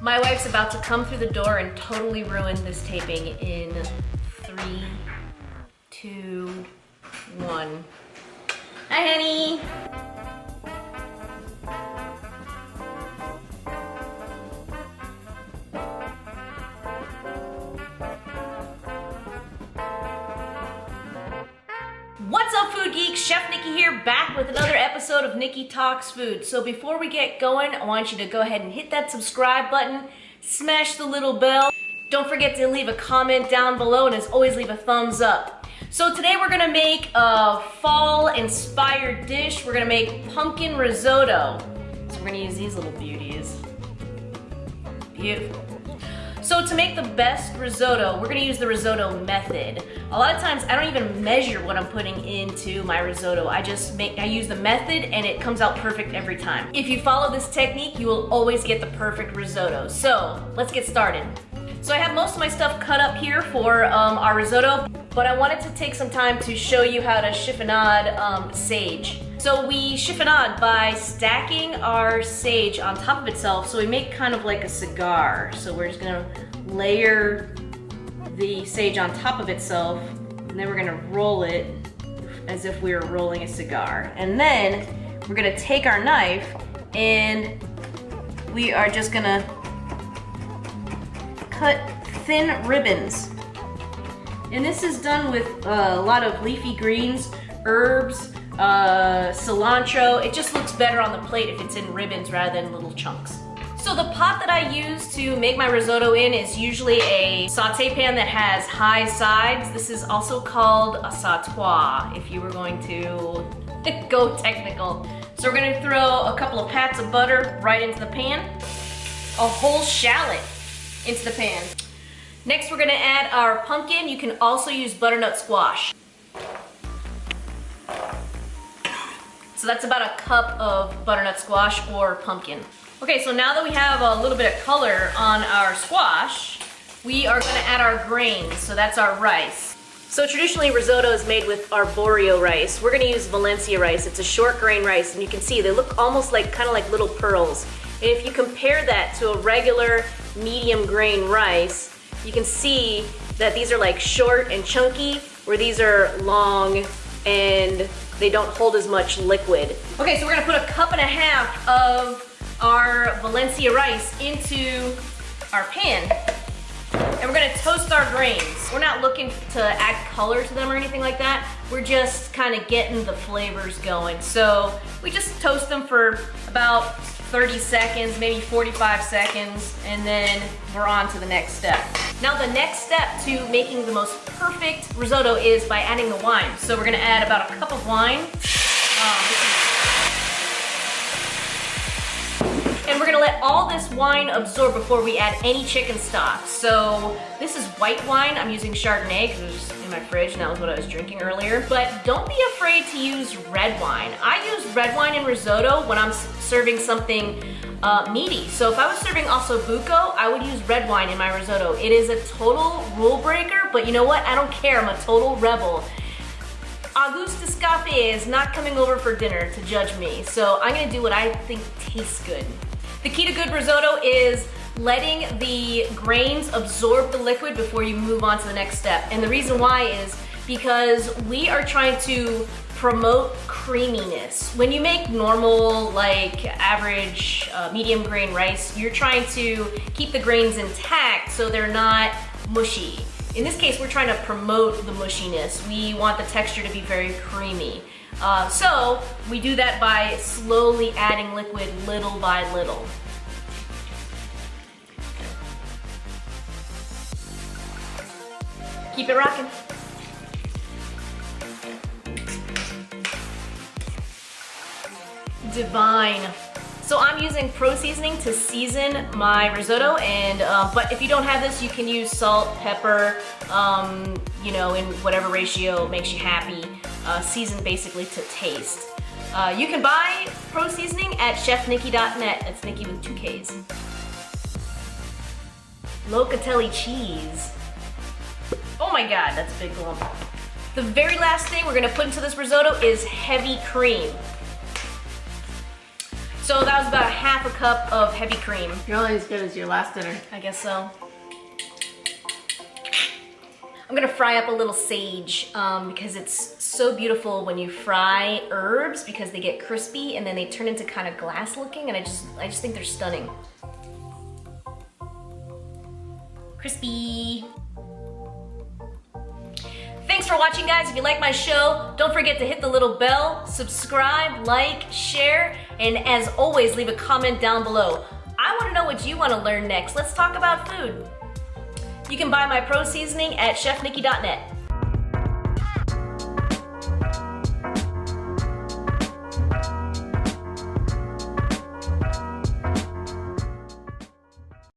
My wife's about to come through the door and totally ruin this taping in 3, 2, 1. Hi, honey. What's up, food geeks? Chef Nikki here, back with another episode of Nikki Talks Food. So before we get going, I want you to go ahead and hit that subscribe button, smash the little bell. Don't forget to leave a comment down below, and as always, leave a thumbs up. So today we're gonna make a fall-inspired dish. We're gonna make pumpkin risotto. So we're gonna use these little beauties. Beautiful. So to make the best risotto, we're gonna use the risotto method. A lot of times I don't even measure what I'm putting into my risotto. I use the method and it comes out perfect every time. If you follow this technique, you will always get the perfect risotto. So let's get started. So I have most of my stuff cut up here for our risotto, but I wanted to take some time to show you how to chiffonade sage. So we chiffonade by stacking our sage on top of itself, so we make kind of like a cigar. So we're just gonna layer the sage on top of itself, and then we're gonna roll it as if we were rolling a cigar. And then we're gonna take our knife and we are just gonna cut thin ribbons. And this is done with a lot of leafy greens, herbs, cilantro. It just looks better on the plate if it's in ribbons rather than little chunks. So the pot that I use to make my risotto in is usually a saute pan that has high sides. This is also called a sautoir if you were going to go technical. So we're gonna throw a couple of pats of butter right into the pan, a whole shallot into the pan. Next we're gonna add our pumpkin. You can also use butternut squash. So that's about a cup of butternut squash or pumpkin. Okay, so now that we have a little bit of color on our squash, we are gonna add our grains. So that's our rice. So traditionally risotto is made with arborio rice. We're gonna use Valencia rice. It's a short grain rice, and you can see they look almost like kind of like little pearls. And if you compare that to a regular medium grain rice, you can see that these are like short and chunky, where these are long and they don't hold as much liquid. Okay, so we're gonna put 1.5 cups of our Valencia rice into our pan, and we're gonna toast our grains. We're not looking to add color to them or anything like that. We're just kind of getting the flavors going. So we just toast them for about 30 seconds, maybe 45 seconds, and then we're on to the next step. Now the next step to making the most perfect risotto is by adding the wine. So we're gonna add about a cup of wine. And we're gonna let all this wine absorb before we add any chicken stock. So this is white wine. I'm using Chardonnay because it was in my fridge and that was what I was drinking earlier. But don't be afraid to use red wine. I use red wine in risotto when I'm serving something meaty. So if I was serving ossobuco, I would use red wine in my risotto. It is a total rule breaker, but you know what? I don't care. I'm a total rebel. Auguste Escape is not coming over for dinner to judge me, so I'm gonna do what I think tastes good. The key to good risotto is letting the grains absorb the liquid before you move on to the next step. And the reason why is because we are trying to promote creaminess. When you make normal, like average medium grain rice, you're trying to keep the grains intact so they're not mushy. In this case, we're trying to promote the mushiness. We want the texture to be very creamy. So we do that by slowly adding liquid little by little. Keep it rocking. Divine. So I'm using pro seasoning to season my risotto, and but if you don't have this, you can use salt, pepper, you know, in whatever ratio makes you happy. Season basically to taste. You can buy pro seasoning at chefnikki.net. It's Nikki with 2 Ks. Locatelli cheese. Oh my God, that's a big lump. The very last thing we're gonna put into this risotto is heavy cream. So that was about a half a cup of heavy cream. You're only as good as your last dinner. I guess so. I'm gonna fry up a little sage because it's so beautiful when you fry herbs because they get crispy and then they turn into kind of glass looking, and I just think they're stunning. Crispy. Thanks for watching, guys. If you like my show, don't forget to hit the little bell, subscribe, like, share, and as always, leave a comment down below. I want to know what you want to learn next. Let's talk about food. You can buy my pro seasoning at chefnikki.net.